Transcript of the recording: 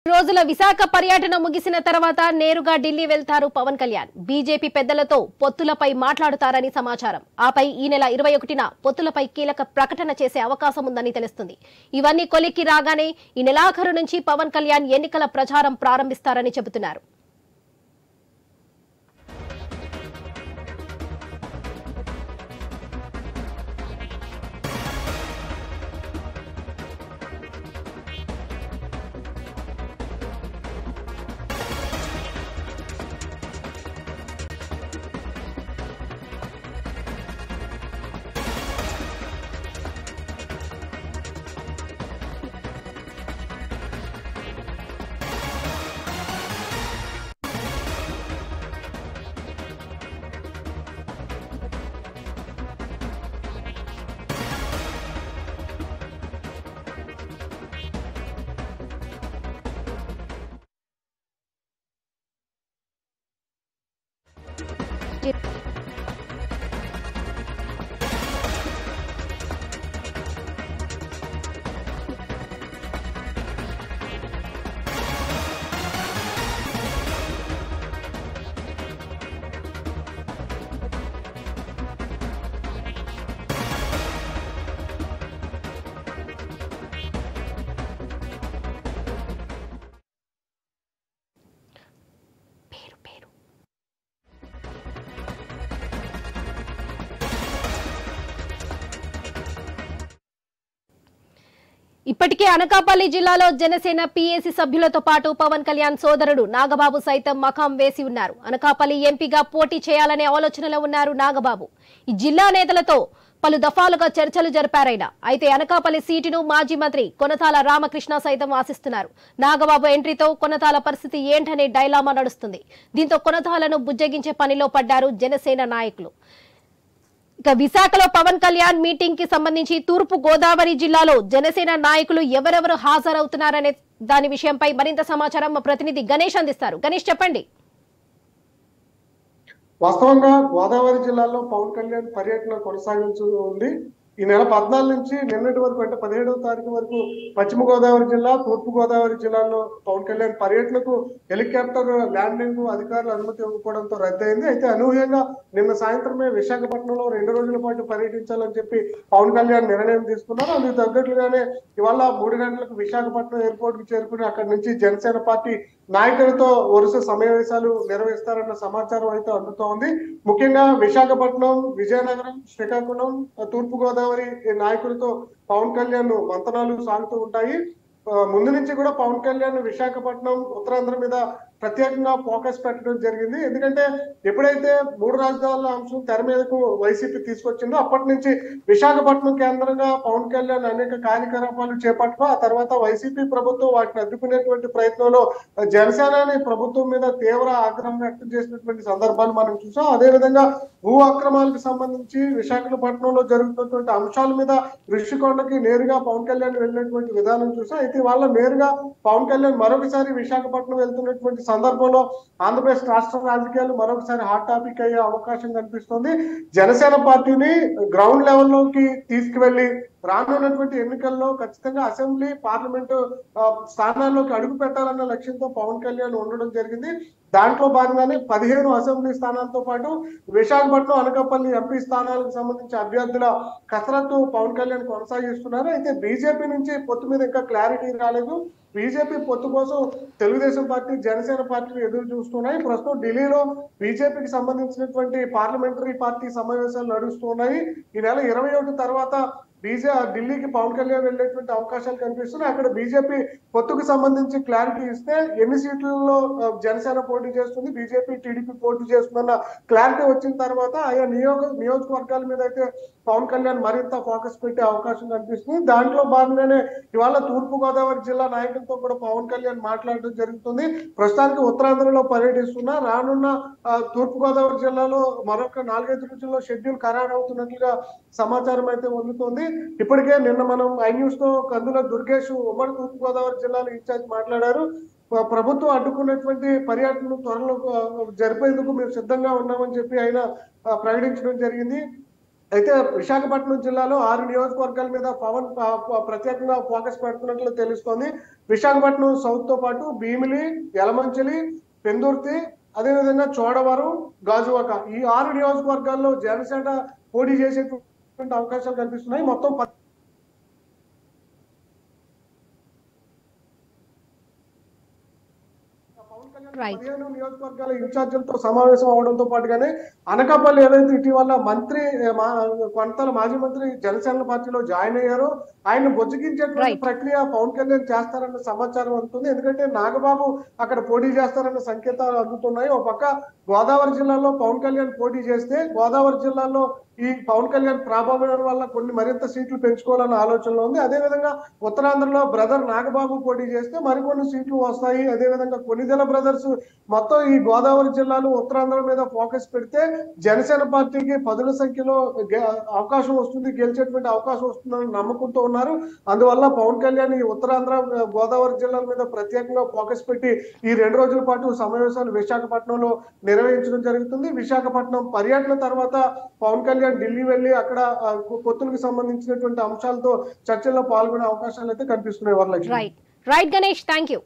రోజుల విశాఖ పర్యటన ముగిసిన తర్వాత నేరుగా ఢిల్లీ వెళ్తారు పవన్ కళ్యాణ్. బీజేపీ పెద్దలతో పొత్తులపై మాట్లాడుతారని సమాచారం. ఆపై ఈ నెల 21న పొత్తులపై కీలక ప్రకటన చేసే అవకాశం ఉందని తెలుస్తుంది. ఇవన్నీ కొలిక్కి రాగానే ఈ నెలాఖరు నుంచి పవన్ కళ్యాణ్ ఎన్నికల ప్రచారం ప్రారంభిస్తారని చెబుతున్నారు. ఇప్పటికే అనకాపల్లి జిల్లాలో జనసేన పీఏసీ సభ్యులతో పాటు పవన్ కళ్యాణ్ సోదరుడు నాగబాబు సైతం మకాం వేసి ఉన్నారు. అనకాపల్లి ఎంపీగా పోటీ చేయాలనే ఆలోచనలో ఉన్నారు నాగబాబు. ఈ జిల్లా నేతలతో పలు దఫాలుగా చర్చలు జరిపారైనా. అయితే అనకాపల్లి సీటును మాజీ మంత్రి కొనతాల రామకృష్ణ సైతం ఆశిస్తున్నారు. నాగబాబు ఎంట్రీతో కొనతాల పరిస్థితి ఏంటనే డైలామా నడుస్తుంది. దీంతో కొనతాలను బుజ్జగించే పనిలో పడ్డారు జనసేన నాయకులు. ఇక విశాఖలో పవన్ కళ్యాణ్ మీటింగ్ కి సంబంధించి తూర్పు గోదావరి జిల్లాలో జనసేన నాయకులు ఎవరెవరు హాజరవుతున్నారనే దాని విషయంపై మరింత సమాచారం మా ప్రతినిధి గణేష్ అందిస్తారు. గణేష్, చెప్పండి. వాస్తవంగా గోదావరి జిల్లాలో పవన్ కళ్యాణ్ పర్యటన కొనసాగించనుంది. ఈ నెల 14 నుంచి నిన్నటి వరకు అంటే 17వ తారీఖు వరకు పశ్చిమ గోదావరి జిల్లా, తూర్పు గోదావరి జిల్లాలో పవన్ కళ్యాణ్ పర్యటనకు హెలికాప్టర్ ల్యాండింగ్ అధికారులు అనుమతి ఇవ్వకపోవడంతో రద్దయింది. అయితే అనూహ్యంగా నిన్న సాయంత్రమే విశాఖపట్నంలో 2 రోజుల పాటు పర్యటించాలని చెప్పి పవన్ కళ్యాణ్ నిర్ణయం తీసుకున్నారు. అందుకు తగ్గట్లుగానే ఇవాళ 3 గంటలకు విశాఖపట్నం ఎయిర్పోర్ట్ కు చేరుకుని అక్కడి నుంచి జనసేన పార్టీ నాయకులతో వరుస సమావేశాలు నిర్వహిస్తారన్న సమాచారం అయితే అందుతోంది. ముఖ్యంగా విశాఖపట్నం, విజయనగరం, శ్రీకాకుళం, తూర్పు గోదావరి నాయకులతో పవన్ కళ్యాణ్ మంతనాలు సాగుతూ ఉంటాయి. ముందు నుంచి కూడా పవన్ కళ్యాణ్ విశాఖపట్నం, ఉత్తరాంధ్ర మీద ప్రత్యేకంగా ఫోకస్ పెట్టడం జరిగింది. ఎందుకంటే ఎప్పుడైతే 3 రాజధానుల అంశం తెర మీదకు వైసీపీ తీసుకొచ్చిందో అప్పటి నుంచి విశాఖపట్నం కేంద్రంగా పవన్ కళ్యాణ్ అనేక కార్యకలాపాలు చేపట్టడం, ఆ తర్వాత వైసీపీ ప్రభుత్వం వాటిని అడ్డుకునేటువంటి ప్రయత్నంలో జనసేన ప్రభుత్వం మీద తీవ్ర ఆగ్రహం వ్యక్తం చేసినటువంటి సందర్భాలు మనం చూసాం. అదేవిధంగా భూ అక్రమాలకు సంబంధించి విశాఖపట్నంలో జరుగుతున్నటువంటి అంశాల మీద ఋషికొండకి నేరుగా పవన్ కళ్యాణ్ వెళ్ళినటువంటి విధానం చూసాం. అయితే వాళ్ళ నేరుగా పవన్ కళ్యాణ్ మరొకసారి విశాఖపట్నం వెళ్తున్నటువంటి సందర్భంలో ఆంధ్రప్రదేశ్ రాష్ట్ర రాజకీయాలు మరొకసారి హాట్ టాపిక్ అయ్యే అవకాశం కనిపిస్తుంది. జనసేన పార్టీని గ్రౌండ్ లెవెల్లోకి తీసుకువెళ్లి రానున్నటువంటి ఎన్నికల్లో ఖచ్చితంగా అసెంబ్లీ, పార్లమెంటు స్థానాల్లోకి అడుగు పెట్టాలన్న లక్ష్యంతో పవన్ కళ్యాణ్ ఉండడం జరిగింది. దాంట్లో భాగంగానే 15 అసెంబ్లీ స్థానాలతో పాటు విశాఖపట్నం, అనకాపల్లి ఎంపీ స్థానాలకు సంబంధించి అభ్యర్థుల కసరత్తు పవన్ కళ్యాణ్ కొనసాగిస్తున్నారు. అయితే బీజేపీ నుంచి పొత్తు మీద ఇంకా క్లారిటీ రాలేదు. బీజేపీ పొత్తు కోసం తెలుగుదేశం పార్టీ, జనసేన పార్టీలు ఎదురు చూస్తున్నాయి. ప్రస్తుతం ఢిల్లీలో బీజేపీకి సంబంధించినటువంటి పార్లమెంటరీ పార్టీ సమావేశాలు నడుస్తున్నాయి. ఈ నెల 21 తర్వాత ఢిల్లీకి పవన్ కళ్యాణ్ వెళ్ళేటువంటి అవకాశాలు కనిపిస్తున్నాయి. అక్కడ బీజేపీ పొత్తుకు సంబంధించి క్లారిటీ ఇస్తే ఎన్ని సీట్లలో జనసేన పోటీ చేస్తుంది, బీజేపీ, టీడీపీ పోటీ చేస్తుందన్న క్లారిటీ వచ్చిన తర్వాత ఆయా నియోజకవర్గాల మీద అయితే పవన్ కళ్యాణ్ మరింత ఫోకస్ పెట్టే అవకాశం కనిపిస్తుంది. దాంట్లో భాగంగానే ఇవాళ తూర్పు గోదావరి జిల్లా నాయకులతో కూడా పవన్ కళ్యాణ్ మాట్లాడడం జరుగుతుంది. ప్రస్తుతానికి ఉత్తరాంధ్రలో పర్యటిస్తున్నా రానున్న తూర్పు గోదావరి జిల్లాలో మరొక 4-5 రోజుల్లో షెడ్యూల్ ఖరారు అవుతున్నట్లుగా సమాచారం అయితే అందుతోంది. ఇప్పటికే నిన్న మనం ఐ న్యూస్ తో కందుల దుర్గేష్ ఉమ్మడి తూర్పు గోదావరి జిల్లాలో ఇన్ఛార్జ్ మాట్లాడారు. ప్రభుత్వం అడ్డుకున్నటువంటి పర్యటనను త్వరలో జరిపేందుకు మేము సిద్ధంగా ఉన్నామని చెప్పి ఆయన ప్రకటించడం జరిగింది. అయితే విశాఖపట్నం జిల్లాలో 6 నియోజకవర్గాల మీద పవన్ ప్రత్యేకంగా ఫోకస్ పెడుతున్నట్లు తెలుస్తోంది. విశాఖపట్నం సౌత్ తో పాటు భీమిలి, యలమంచిలి, పెందుర్తి, అదేవిధంగా చోడవరం, గాజువాక ఈ 6 నియోజకవర్గాల్లో జనసేన పోటీ చేసేటువంటి అవకాశాలు కనిపిస్తున్నాయి. మొత్తం రైట్. 15 నియోజకవర్గాల ఇన్ఛార్జీలతో సమావేశం అవడంతో పాటుగానే అనకాపల్లి ఏదైతే ఇటీవల మంత్రి కొంతల మాజీ మంత్రి జనసేన పార్టీలో జాయిన్ అయ్యారో ఆయన బొజ్జగించేటువంటి ప్రక్రియ పవన్ కళ్యాణ్ చేస్తారన్న సమాచారం అందుతుంది. ఎందుకంటే నాగబాబు అక్కడ పోటీ చేస్తారన్న సంకేతాలు అందుతున్నాయి. ఒక పక్క గోదావరి జిల్లాలో పవన్ కళ్యాణ్ పోటీ చేస్తే గోదావరి జిల్లాలో ఈ పవన్ కళ్యాణ్ ప్రభావం వల్ల కొన్ని మరింత సీట్లు పెంచుకోవాలన్న ఆలోచనలో ఉంది. అదేవిధంగా ఉత్తరాంధ్రలో బ్రదర్ నాగబాబు పోటీ చేస్తే మరికొన్ని సీట్లు వస్తాయి. అదేవిధంగా కొన్నిదెల బ్రదర్స్ మొత్తం ఈ గోదావరి జిల్లాలో ఉత్తరాంధ్ర మీద ఫోకస్ పెడితే జనసేన పార్టీకి పదుల సంఖ్యలో అవకాశం వస్తుంది, గెలిచేటువంటి అవకాశం వస్తుందని నమ్మకంతో ఉన్నారు. అందువల్ల పవన్ కళ్యాణ్ ఈ ఉత్తరాంధ్ర గోదావరి జిల్లాల మీద ప్రత్యేకంగా ఫోకస్ పెట్టి ఈ 2 రోజుల పాటు సమావేశాలు విశాఖపట్నంలో నిర్వహించడం జరుగుతుంది. విశాఖపట్నం పర్యటన తర్వాత పవన్ కళ్యాణ్ ఢిల్లీ వెళ్లి అక్కడ పొత్తులకు సంబంధించినటువంటి అంశాలతో చర్చల్లో పాల్గొనే అవకాశాలు అయితే కనిపిస్తున్నాయి. Right Ganesh, thank you.